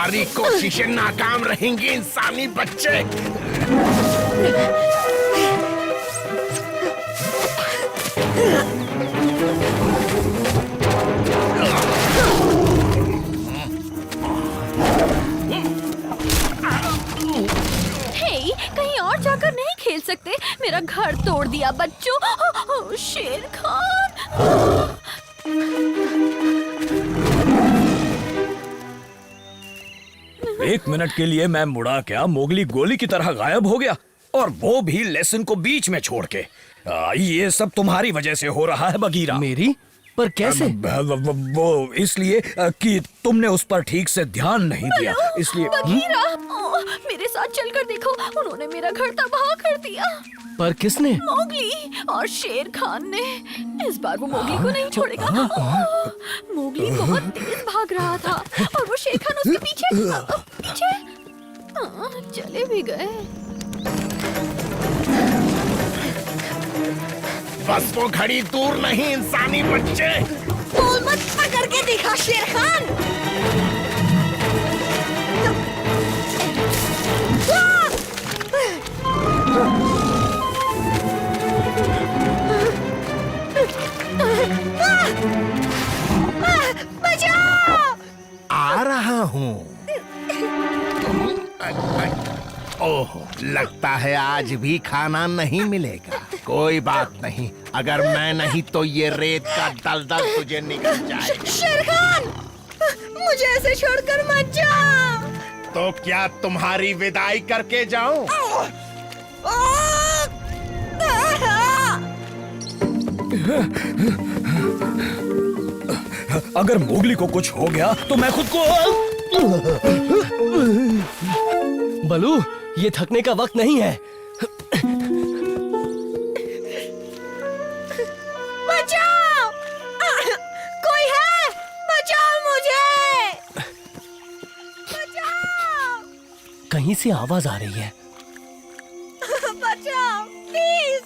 तुम्हारी कोशिशें नाकाम रहेंगी इंसानी बच्चे। कहीं और जाकर नहीं खेल सकते? मेरा घर तोड़ दिया बच्चों। शेर खान। एक मिनट के लिए मैं मुड़ा क्या मोगली गोली की तरह गायब हो गया, और वो भी लेसन को बीच में छोड़ के। ये सब तुम्हारी वजह से हो रहा है बगीरा। मेरी? पर कैसे? वो इसलिए कि तुमने उस पर ठीक से ध्यान नहीं दिया, इसलिए। बगीरा, मेरे साथ चलकर देखो, उन्होंने मेरा घर तबाह कर दिया। पर किसने? मोगली और शेर खान ने। इस बार वो मोगली को नहीं छोड़ेगा। मोगली बहुत तेज भाग रहा था और वो शेर खान उसके पीछे चले भी गए। बस वो घड़ी दूर नहीं इंसानी बच्चे। बोल मत, पकड़ के दिखा शेर खान। बचाओ! आ रहा हूँ। ओह, लगता है आज भी खाना नहीं मिलेगा। कोई बात नहीं, अगर मैं नहीं तो ये रेत का दलदल तुझे निकल जाएगा। शेर खान, मुझे ऐसे छोड़कर मत जाओ। तो क्या तुम्हारी विदाई करके जाऊं? अगर मोगली को कुछ हो गया तो मैं खुद को। बलू, ये थकने का वक्त नहीं है। बचाओ! कोई है? बचाओ मुझे! बचाओ! कहीं से आवाज आ रही है। बचाओ, प्लीज!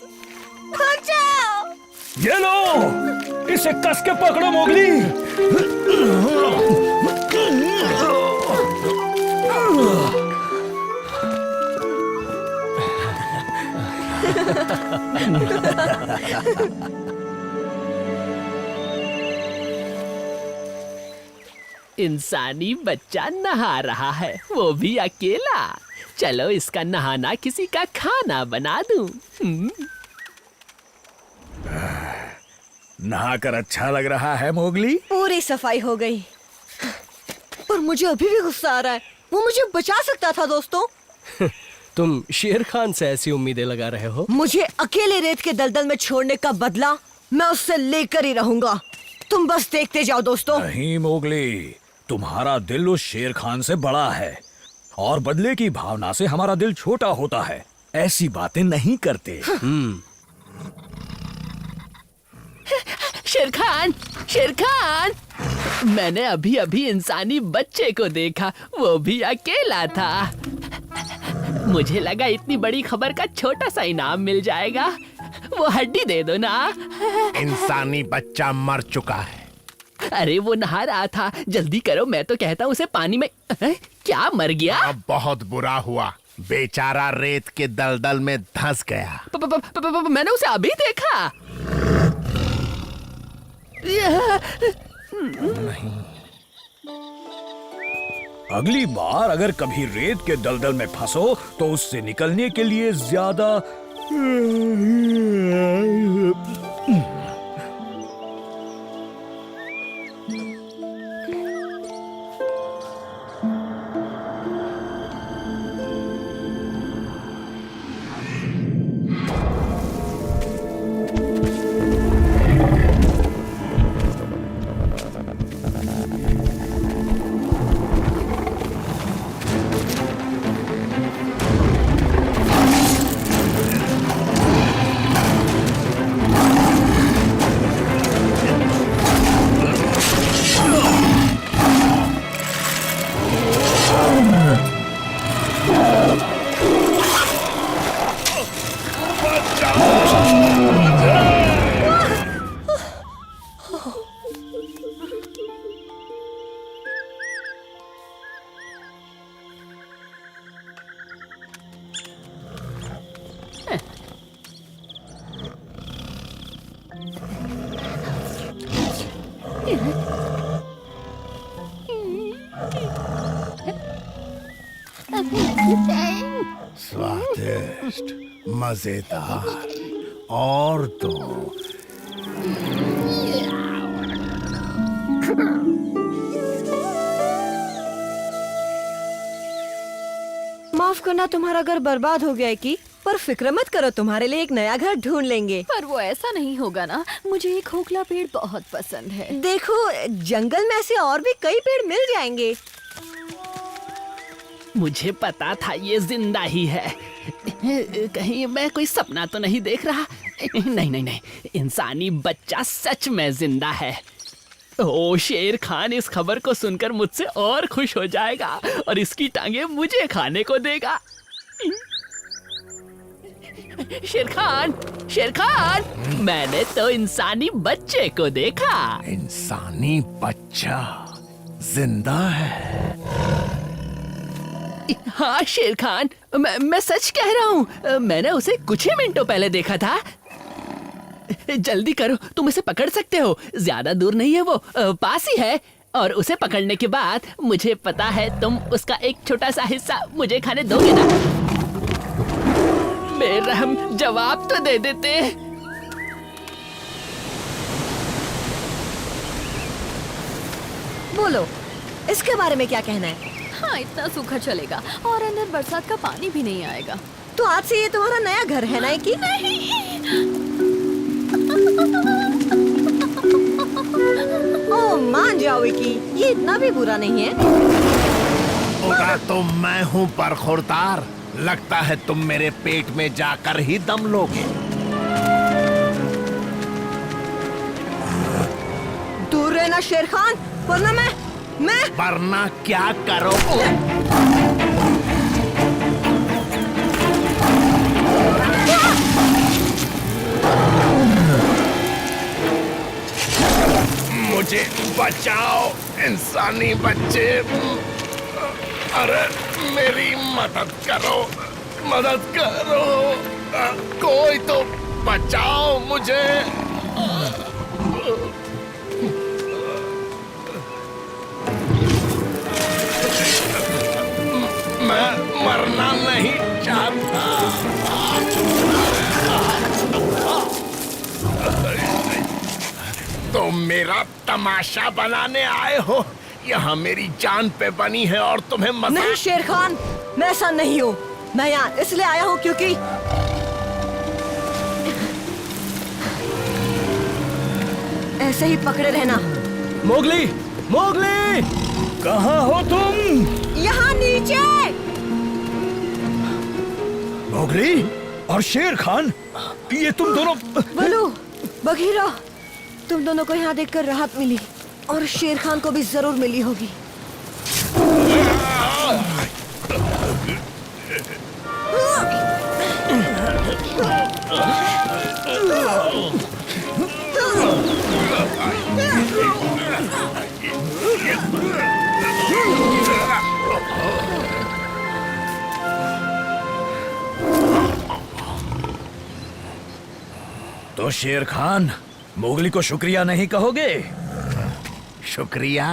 बचाओ! ये लो, इसे कस के पकड़ो मोगली। इंसानी बच्चा नहा रहा है, वो भी अकेला। चलो इसका नहाना किसी का खाना बना दूं। नहाकर अच्छा लग रहा है मोगली? पूरी सफाई हो गई, पर मुझे अभी भी गुस्सा आ रहा है। वो मुझे बचा सकता था दोस्तों। तुम शेर खान से ऐसी उम्मीदें लगा रहे हो? मुझे अकेले रेत के दलदल में छोड़ने का बदला मैं उससे लेकर ही रहूंगा। तुम बस देखते जाओ दोस्तों। नहीं मोगली, तुम्हारा दिल उस शेर खान से बड़ा है, और बदले की भावना से हमारा दिल छोटा होता है। ऐसी बातें नहीं करते। शेर खान, शेर खान, मैंने अभी अभी इंसानी बच्चे को देखा, वो भी अकेला था। मुझे लगा इतनी बड़ी खबर का छोटा सा इनाम मिल जाएगा। वो हड्डी दे दो ना। इंसानी बच्चा मर चुका है। अरे वो नहा रहा था, जल्दी करो, मैं तो कहता हूँ उसे पानी में। क्या मर गया? अब बहुत बुरा हुआ, बेचारा रेत के दलदल में धंस गया। मैंने उसे अभी देखा। नहीं। अगली बार अगर कभी रेत के दलदल में फंसो तो उससे निकलने के लिए ज्यादा स्वादिष्ट, मजेदार और तो माफ करना, तुम्हारा घर बर्बाद हो गया है की, पर फिक्र मत करो, तुम्हारे लिए एक नया घर ढूंढ लेंगे। पर वो ऐसा नहीं होगा ना, मुझे ये खोखला पेड़ बहुत पसंद है। देखो, जंगल में ऐसे और भी कई पेड़ मिल जाएंगे। मुझे पता था ये जिंदा ही है। कहीं मैं कोई सपना तो नहीं देख रहा? नहीं नहीं नहीं, इंसानी बच्चा सच में जिंदा है। ओ, शेर खान इस खबर को सुनकर मुझसे और खुश हो जाएगा और इसकी टांगे मुझे खाने को देगा। शेर खान, शेर खान, मैंने तो इंसानी बच्चे को देखा। इंसानी बच्चा जिंदा है? हाँ शेर खान, मैं सच कह रहा हूँ। मैंने उसे कुछ ही मिनटों पहले देखा था। जल्दी करो, तुम उसे पकड़ सकते हो। ज्यादा दूर नहीं है वो, पास ही है। और उसे पकड़ने के बाद मुझे पता है तुम उसका एक छोटा सा हिस्सा मुझे खाने दोगे ना? बेरहम, जवाब तो दे देते। बोलो, इसके बारे में क्या कहना है? हाँ, इतना सूखा चलेगा और अंदर बरसात का पानी भी नहीं आएगा। तो आज से ये तुम्हारा नया घर है ना की? ओ, मान जाओ की, ये इतना भी बुरा नहीं है। बुरा तो मैं हूँ बरखुरदार। लगता है तुम मेरे पेट में जाकर ही दम लोगे। दूर रहना शेर खान, वरना मैं वरना क्या करो? मुझे बचाओ इंसानी बच्चे। अरे मेरी मदद करो, मदद करो। कोई तो बचाओ मुझे। मैं मरना नहीं चाहता। तो मेरा तमाशा बनाने आए हो? यहाँ मेरी जान पे बनी है और तुम्हें मजाक? नहीं शेर खान, मैं ऐसा नहीं हूँ। मैं यहाँ इसलिए आया हूँ क्योंकि ऐसे ही पकड़े रहना। मोगली, मोगली, कहाँ हो तुम? यहाँ नीचे। मोगली और शेर खान, ये तुम दोनों? बलू, बघीरा, तुम दोनों को यहाँ देखकर राहत मिली और शेर खान को भी जरूर मिली होगी। तो शेर खान, मोगली को शुक्रिया नहीं कहोगे? शुक्रिया?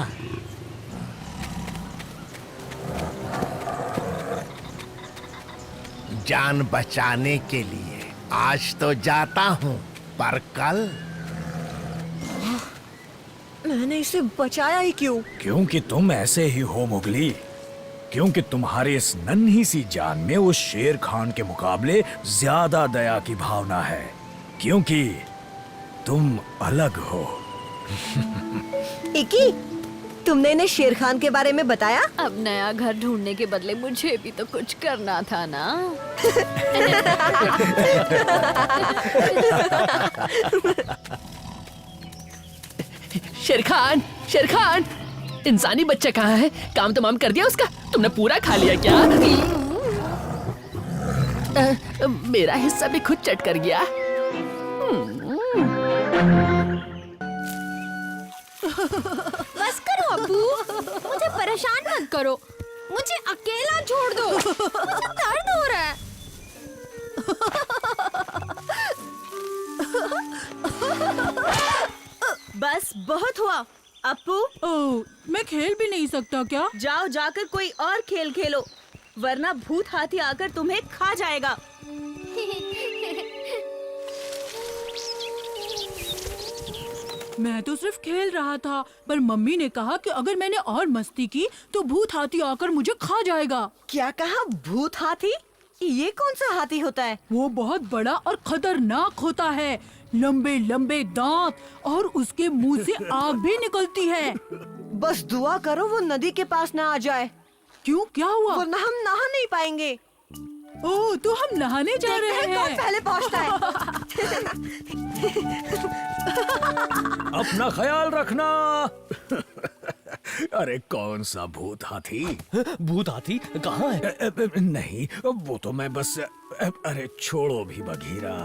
जान बचाने के लिए आज तो जाता हूँ, पर कल? मैंने इसे बचाया ही क्यों? क्योंकि तुम ऐसे ही हो मोगली। क्योंकि तुम्हारे इस नन्ही सी जान में उस शेर खान के मुकाबले ज्यादा दया की भावना है। क्योंकि तुम अलग हो। इकी, तुमने इन्हें शेर खान के बारे में बताया? अब नया घर ढूंढने के बदले मुझे भी तो कुछ करना था ना। शेर खान, शेर खान, इंसानी बच्चा कहाँ है? काम तमाम कर दिया उसका? तुमने पूरा खा लिया क्या? मेरा हिस्सा भी खुद चट कर गया। बस करो अब्बू, मुझे परेशान मत करो। मुझे अकेला छोड़ दो, मुझे दर्द हो रहा है। बस बहुत हुआ। अप्पू, ओह, मैं खेल भी नहीं सकता क्या? जाओ जाकर कोई और खेल खेलो। वरना भूत हाथी आकर तुम्हें खा जाएगा। मैं तो सिर्फ खेल रहा था, पर मम्मी ने कहा कि अगर मैंने और मस्ती की तो भूत हाथी आकर मुझे खा जाएगा। क्या कहा? भूत हाथी? ये कौन सा हाथी होता है? वो बहुत बड़ा और खतरनाक होता है, लंबे लंबे दांत और उसके मुंह से आग भी निकलती है। बस दुआ करो वो नदी के पास ना आ जाए, क्यों, क्या हुआ? वरना हम नहा नहीं पाएंगे। ओह, तो हम नहाने जा रहे देखते हैं कौन हैं। पहले पहुंचता है। अपना ख्याल रखना। अरे कौन सा भूत हाथी? भूत हाथी कहाँ है? नहीं, वो तो मैं बस अरे छोड़ो भी बघीरा।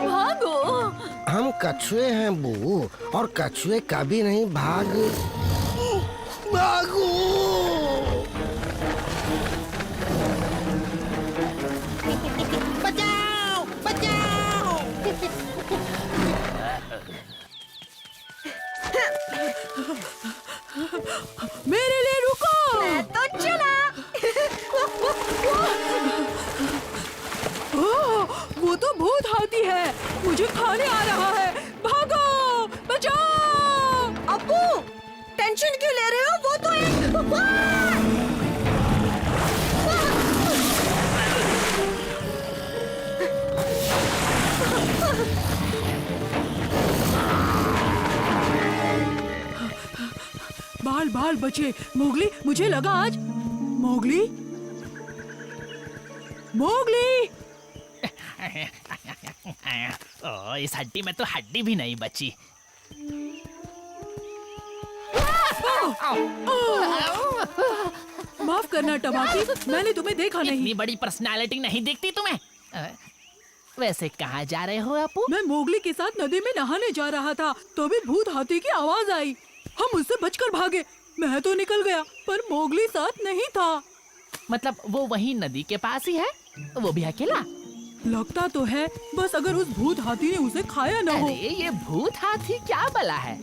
भागो। हम कछुए हैं बू, और कछुए कभी नहीं भागो। बचाओ बचाओ। मेरे लिए रुको। मैं तो चला। ओह, वो तो भूत हाथी है, मुझे खाने आ रहा है। भागो, बचाओ। अब्बू, टेंशन क्यों ले रहे हो? वो तो बाल बाल बचे। मोगली, मुझे लगा आज। Mowgli, Mowgli. ओ, इस हड्डी में तो हड्डी भी नहीं बची। माफ करना टमाकी, मैंने तुम्हें देखा इतनी नहीं। बड़ी पर्सनालिटी नहीं दिखती तुम्हें। वैसे कहाँ जा रहे हो अपू? मैं मोगली के साथ नदी में नहाने जा रहा था, तो भी भूत हाथी की आवाज आई। हम उससे बचकर भागे। मैं तो निकल गया, पर मोगली साथ नहीं था। मतलब वो वही नदी के पास ही है, वो भी अकेला? लगता तो है, बस अगर उस भूत हाथी ने उसे खाया न हो। अरे ये भूत हाथी क्या बला है?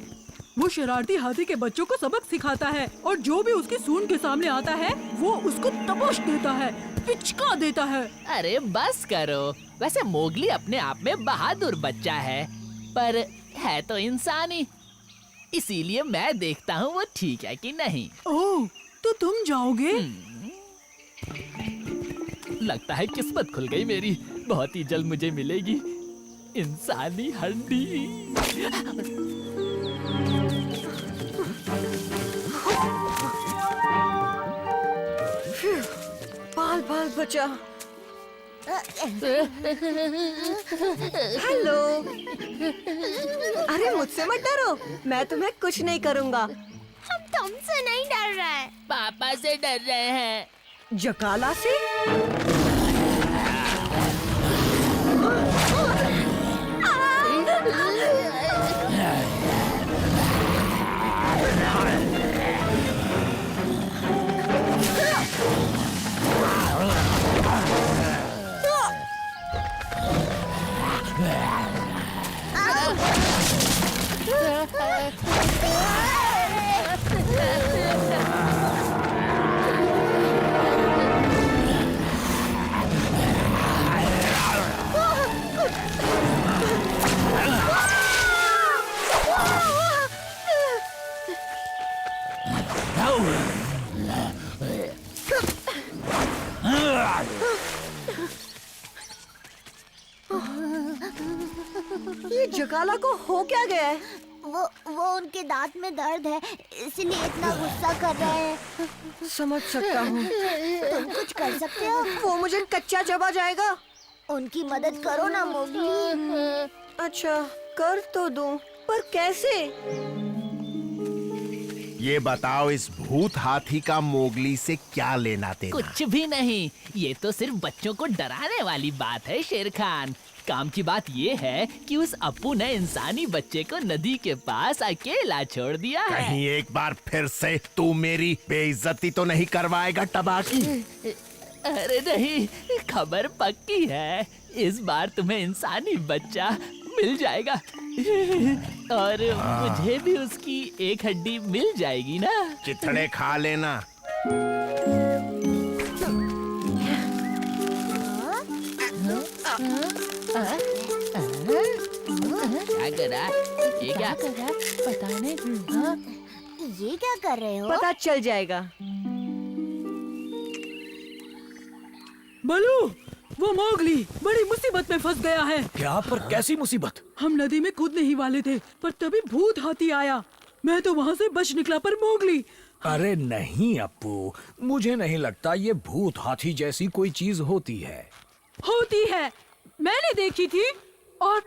वो शरारती हाथी के बच्चों को सबक सिखाता है, और जो भी उसकी सूंड के सामने आता है वो उसको तपोश देता है, पिचका देता है। अरे बस करो। वैसे मोगली अपने आप में बहादुर बच्चा है, पर है तो इंसानी, इसीलिए मैं देखता हूँ वो ठीक है कि नहीं। ओह, तो तुम जाओगे? लगता है किस्मत खुल गई मेरी। बहुत ही जल्द मुझे मिलेगी इंसानी हड्डी। बाल बाल बचा। हेलो। अरे मुझसे मत डरो, मैं तुम्हें कुछ नहीं करूँगा। हम तुमसे नहीं डर रहे। पापा से डर रहे हैं। जकाला से? ये जकाला को हो क्या गया है? वो उनके दांत में दर्द है, इसलिए इतना गुस्सा कर रहे हैं। समझ सकता हूँ। तुम कुछ कर सकते हो? वो मुझे कच्चा चबा जाएगा। उनकी मदद करो ना मोगली। अच्छा, कर तो दूं, पर कैसे? ये बताओ, इस भूत हाथी का मोगली से क्या लेना देना? कुछ भी नहीं, ये तो सिर्फ बच्चों को डराने वाली बात है शेर खान। काम की बात ये है कि उस अपू ने इंसानी बच्चे को नदी के पास अकेला छोड़ दिया है। कहीं एक बार फिर से तू मेरी बेइज्जती तो नहीं करवाएगा टबाकी? अरे नहीं, खबर पक्की है। इस बार तुम्हें इंसानी बच्चा मिल जाएगा। और मुझे भी उसकी एक हड्डी मिल जाएगी ना। चिथड़े खा लेना। क्या करा? ये क्या करा? पता नहीं। हाँ? ये क्या कर रहे हो? पता चल जाएगा। बलू, वो मोगली बड़ी मुसीबत में फंस गया है। क्या? पर कैसी मुसीबत? हम नदी में कूदने ही वाले थे, पर तभी भूत हाथी आया। मैं तो वहाँ से बच निकला, पर मोगली। अरे नहीं अप्पू, मुझे नहीं लगता ये भूत हाथी जैसी कोई चीज होती है। होती है, मैंने देखी थी। और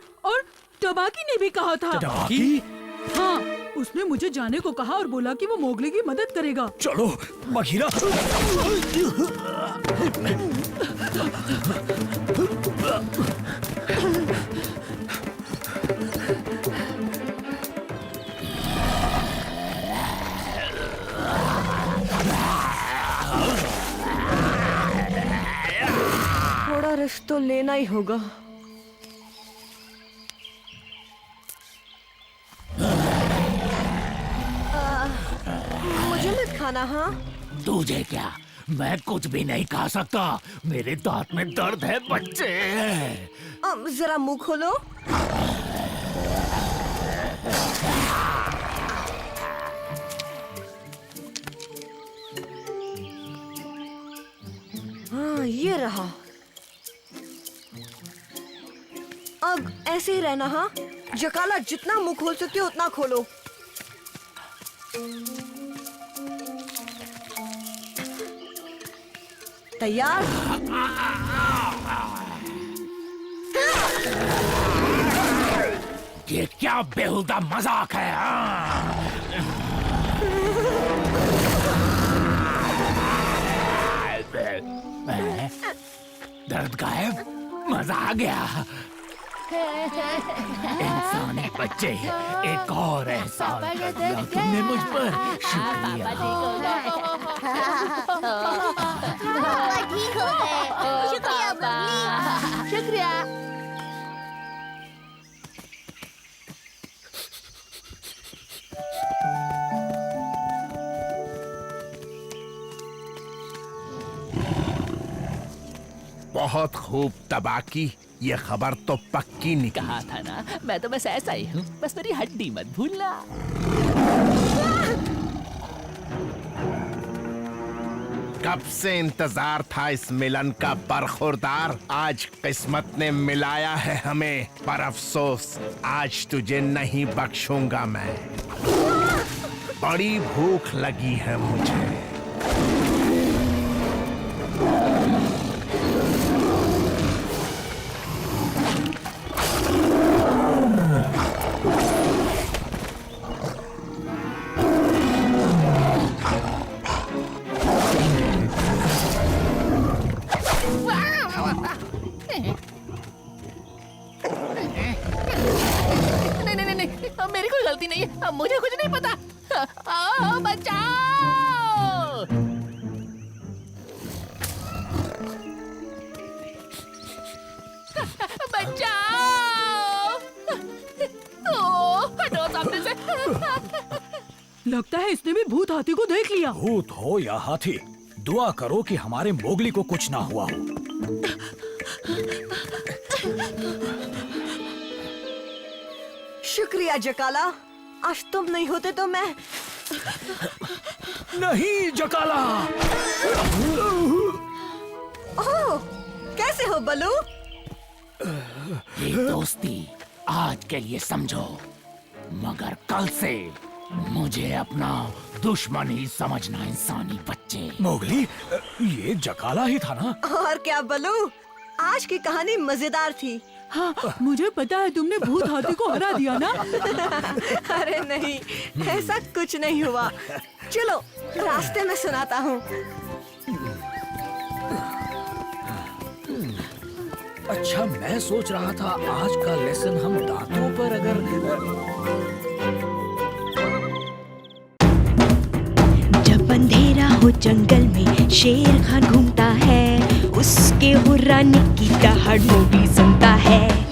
टबाकी ने भी कहा था। टबाकी? हाँ, उसने मुझे जाने को कहा और बोला कि वो मोगली की मदद करेगा। चलो बघीरा। थोड़ा रिस्क तो लेना ही होगा। मुझे मत खाना। हाँ, तुझे क्या? मैं कुछ भी नहीं खा सकता। मेरे दांत में दर्द है बच्चे। जरा मुंह खोलो। हाँ, ये रहा। अब ऐसे ही रहना। हाँ, जकाला जितना मुंह खोल सकते हो उतना खोलो। तैयार? ये क्या बेहुदा मजाक है? दर्द गायब, मजा आ गया। इंसानी बच्चे, एक और एहसान कर दिया तुमने मुझ पर। शुक्रिया। ठीक हो गए। शुक्रिया मोगली। शुक्रिया। बहुत खूब तबाकी। ये खबर तो पक्की निकली। कहा था ना, मैं तो बस ऐसा ही हूँ। बस मेरी हड्डी मत भूलना। कब से इंतजार था इस मिलन का बरखुरदार। आज किस्मत ने मिलाया है हमें, पर अफसोस आज तुझे नहीं बख्शूंगा मैं। बड़ी भूख लगी है मुझे। मेरी कोई गलती नहीं है। मुझे कुछ नहीं पता। बचाओ! बचाओ! हटो सामने से। लगता है इसने भी भूत हाथी को देख लिया। भूत हो या हाथी, दुआ करो कि हमारे मोगली को कुछ ना हुआ हो। शुक्रिया जकाला, आज तुम नहीं होते तो मैं। नहीं जकाला। ओह, कैसे हो बलू? ये दोस्ती आज के लिए समझो, मगर कल से मुझे अपना दुश्मन ही समझना इंसानी बच्चे। मोगली, ये जकाला ही था ना? और क्या बलू, आज की कहानी मजेदार थी। हाँ, मुझे पता है तुमने भूत हाथी को हरा दिया ना। अरे नहीं, ऐसा कुछ नहीं हुआ। चलो रास्ते में सुनाता हूँ। अच्छा, मैं सोच रहा था आज का लेसन हम दांतों पर अगर। जब अंधेरा हो जंगल में शेर खान घूमता है, उसके हुर्राने की दहाड़ वो भी सुनता है।